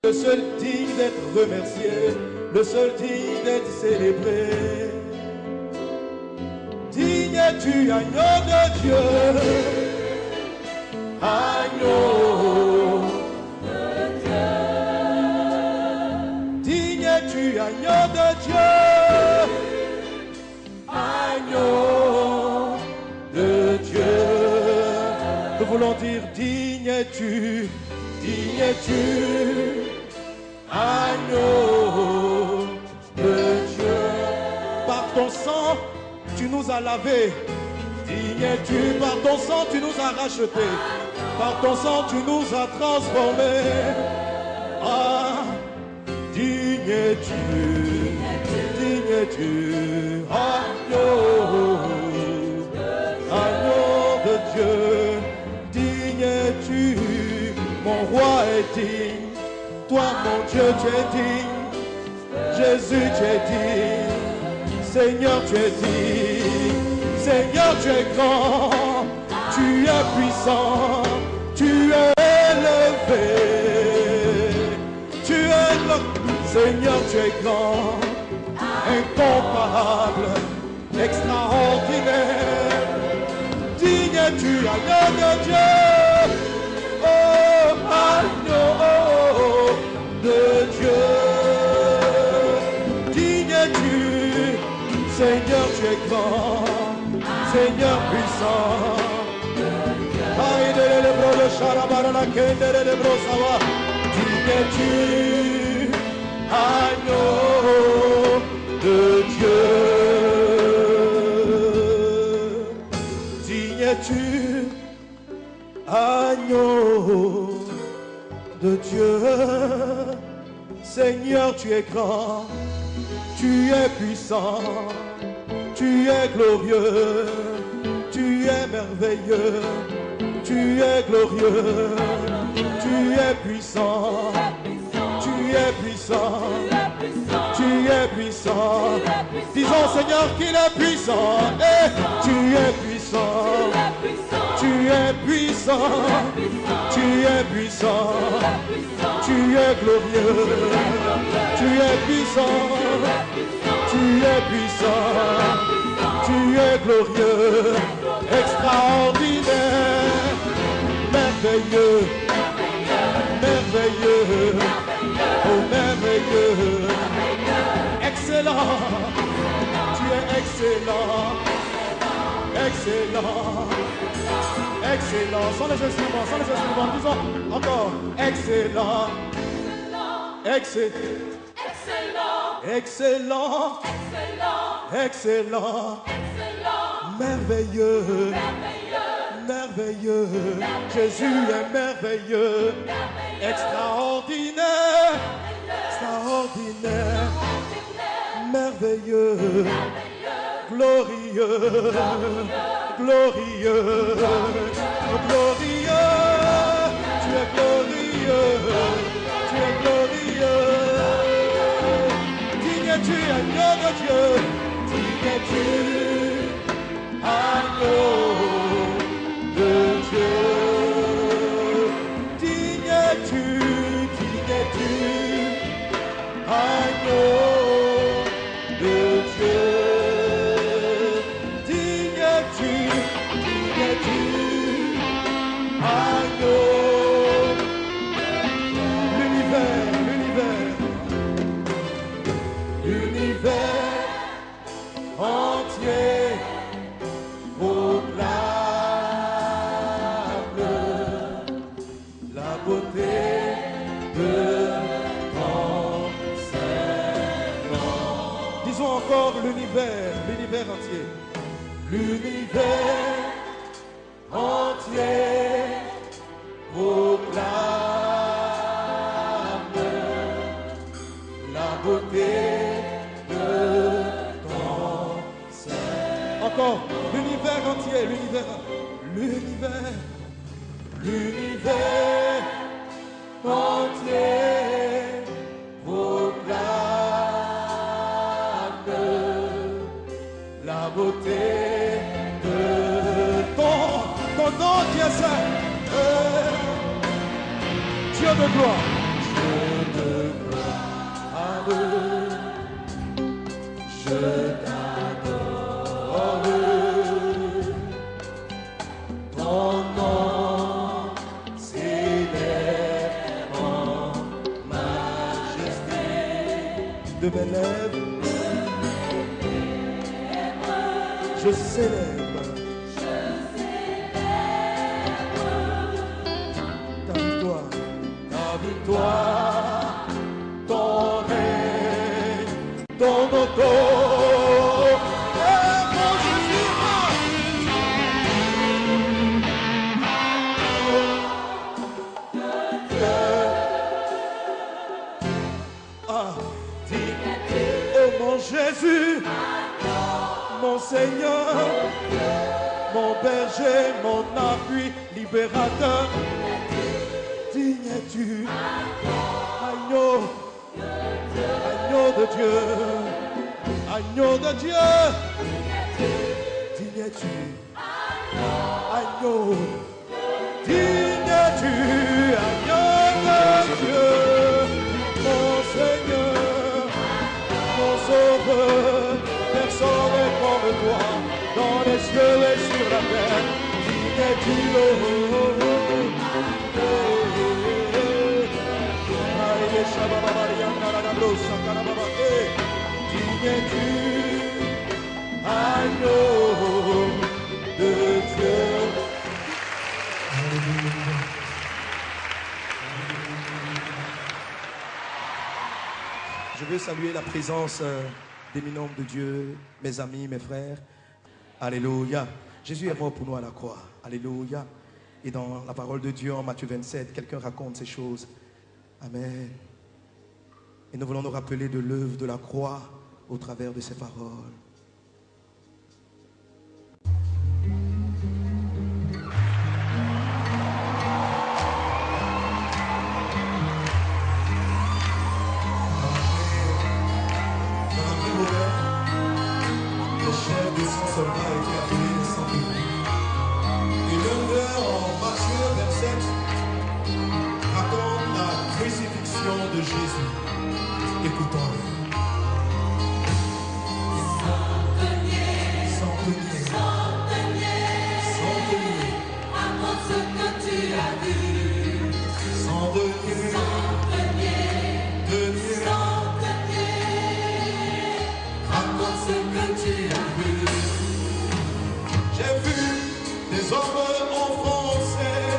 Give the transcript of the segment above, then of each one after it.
Le seul digne d'être remercié, le seul digne d'être célébré. Digne es-tu, agneau de Dieu, agneau de Dieu. Digne es-tu, agneau de Dieu, agneau de Dieu. Nous voulons dire digne es-tu, digne es-tu, agneau de Dieu. Par ton sang, tu nous as lavés. Digne es-tu, par ton sang, tu nous as rachetés. Par ton sang, tu nous as transformés. Ah, digne es-tu, digne es-tu, agneau, agneau de Dieu. Digne es-tu, mon roi est digne. Toi, mon Dieu, tu es digne. Jésus, tu es digne. Seigneur, tu es digne. Seigneur, tu es grand. Tu es puissant. Tu es élevé. Tu es le Seigneur, tu es grand. Incomparable. Extraordinaire. Digne es-tu, agneau de Dieu. Oh, agneau de Dieu. Digne es-tu, Seigneur, tu es grand, Seigneur puissant. Digne es-tu, agneau de Dieu. Digne es-tu, agneau de Dieu. Seigneur, tu es grand, tu es puissant, tu es glorieux, tu es merveilleux, tu es glorieux, tu es puissant, tu es puissant, tu es puissant. Disons Seigneur qu'il est puissant, et tu es puissant, tu es puissant, tu es puissant, tu es glorieux, tu es puissant, tu es puissant, tu es glorieux, extraordinaire, merveilleux, merveilleux, oh merveilleux, excellent, tu es excellent, excellent, excellent, sans les instruments, disons encore, excellent, excellent, excellent, excellent, merveilleux, merveilleux, Jésus est merveilleux, extraordinaire, extraordinaire, merveilleux, glorieux, glorieux, glorieux, tu es glorieux, tu es glorieux. Digne es-tu, agneau de Dieu, digne es-tu, agneau de Dieu. Digne es-tu, agneau de Dieu. Digne es-tu, agneau. L'univers entier proclame la beauté de ton Saint-Nom. Disons encore l'univers entier. L'univers entier proclame la beauté de ton Saint. Encore, l'univers entier, l'univers entier proclame la beauté de ton nom qui est saint. Dieu de gloire. de mes lèvres, je célèbre ta victoire, ton règne, ton auto. Mon Jésus, oh mon Jésus, mon Seigneur, mon berger, mon appui, libérateur, digne es-tu, agneau, agneau de Dieu, agneau de Dieu, digne es-tu, agneau, digne es-tu, agneau de Dieu, mon Seigneur, mon Sauveur. Personne n'est comme toi, dans les cieux et sur la terre. Digne es-tu, digne es-tu, agneau de Dieu. Je veux saluer la présence d'éminents de Dieu, mes amis, mes frères. Alléluia. Jésus est mort pour nous à la croix. Alléluia. Et dans la parole de Dieu en Matthieu 27, quelqu'un raconte ces choses. Amen. Et nous voulons nous rappeler de l'œuvre de la croix au travers de ces paroles. Soldats a été appelé les centurions. Et l'un d'eux, en Matthieu 27, raconte la crucifixion de Jésus. Écoutons-le. Centenier, raconte ce que tu as vu. Centenier, raconte ce que tu as vu. J'ai vu des hommes enfoncés,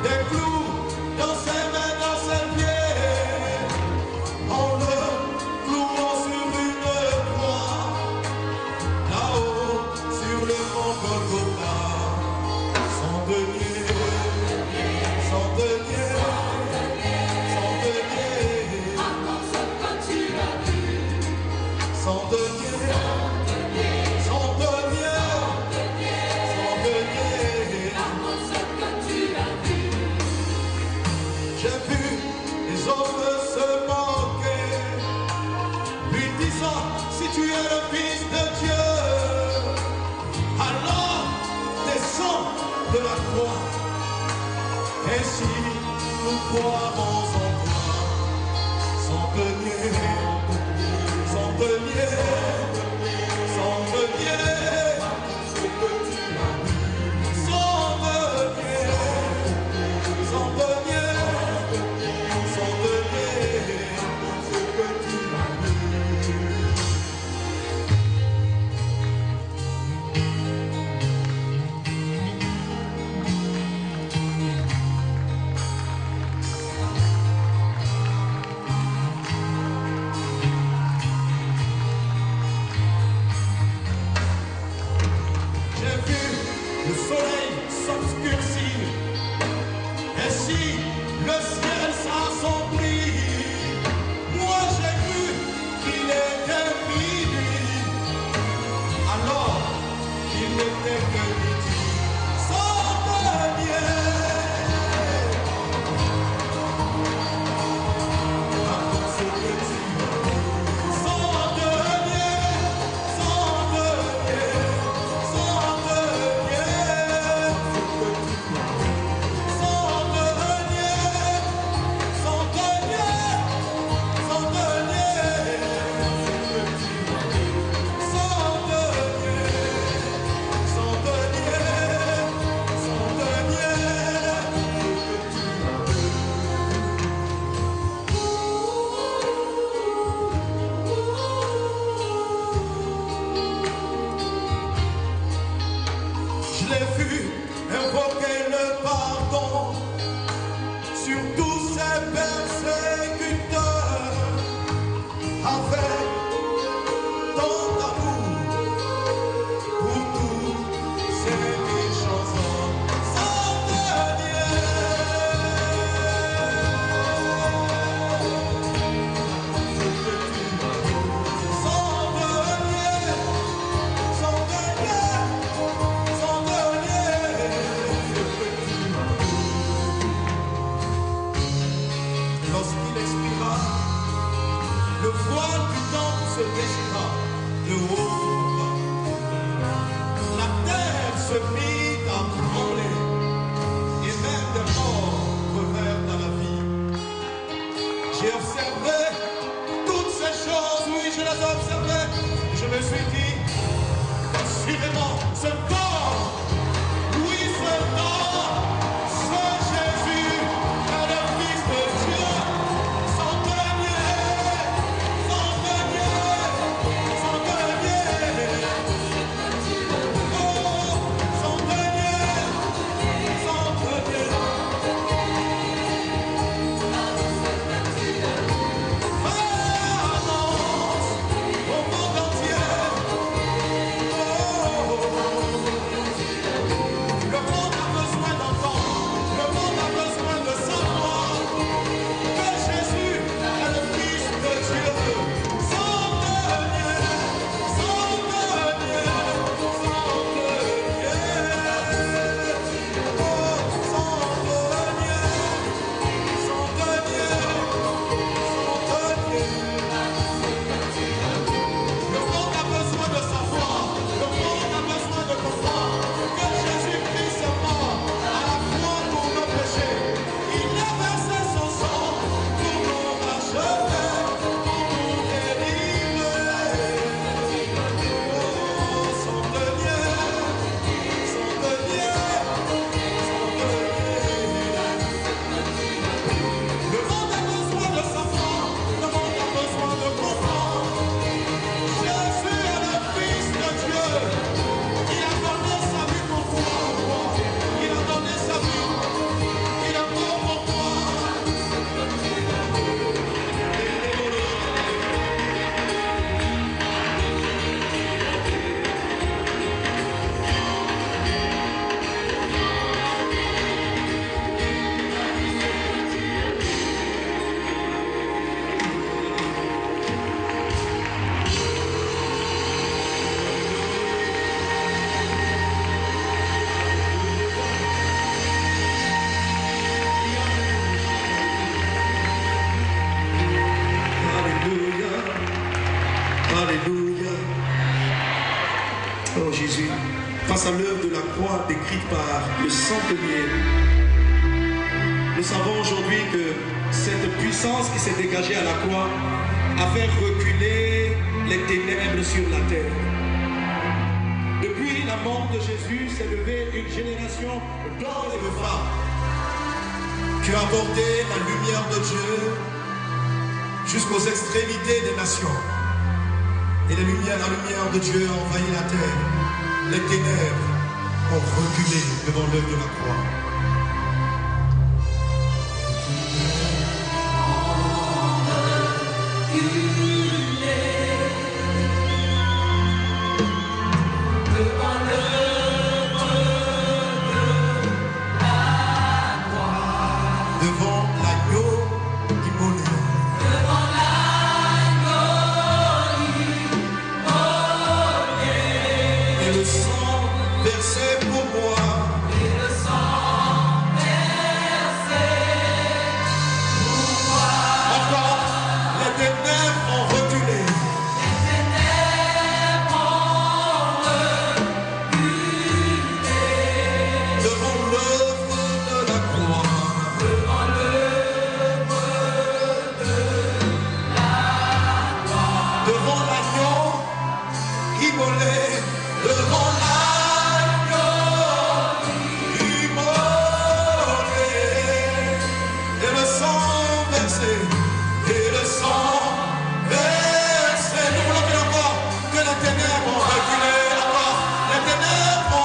des clous dans ses mains, dans ses pieds, en le clouant sur une croix, là-haut sur le mont Golgotha. Centenier, raconte ce que tu as vu. Centenier, j'ai vu les hommes se moquer, lui disant, si tu es le Fils de Dieu, alors descends de la croix, ainsi nous croirons en toi. Centenier, se déchira de haut en bas. La terre se mit à trembler, et même des morts revinrent à la vie. J'ai observé toutes ces choses, oui, je les ai observées, et je me suis dit, assurément, ce corps, oui, ce corps, ce Jésus est le Fils de Dieu, son dernier, son dernier, son dernier, oh, son dernier, son dernier. Annonce au monde entier. Le monde a besoin d'entendre, le monde a besoin de savoir que Jésus est le Fils de Dieu. Son dernier, son dernier, son dernier, oh, son dernier, son dernier, son dernier. Le monde a besoin de savoir, le monde a besoin de comprendre que Jésus-Christ est mort à la croix pour nos péchés. Il a versé son sang pour nous racheter, pour nous délivrer. Oh, son dernier, son dernier, son dernier. Le monde a besoin de savoir, le monde a besoin de comprendre. Jésus est le Fils de Dieu. Il a donné sa vie pour toi, moi. Il a donné sa vie. Il est mort pour toi. Alléluia. Alléluia. Oh Jésus, face à l'œuvre de la croix décrite par le centenier, nous savons aujourd'hui que cette puissance qui s'est dégagée à la croix a fait reculer les ténèbres sur la terre. Depuis la mort de Jésus s'est levée une génération d'hommes et de femmes qui ont apporté la lumière de Dieu jusqu'aux extrémités des nations. Et la lumière de Dieu a envahi la terre. Les ténèbres ont reculé devant l'œuvre de la croix. Devant l'agneau immolé. Et le sang versé pour moi. Encore, les ténèbres ont reculé. Devant l'œuvre de la croix. Devant l'agneau immolé.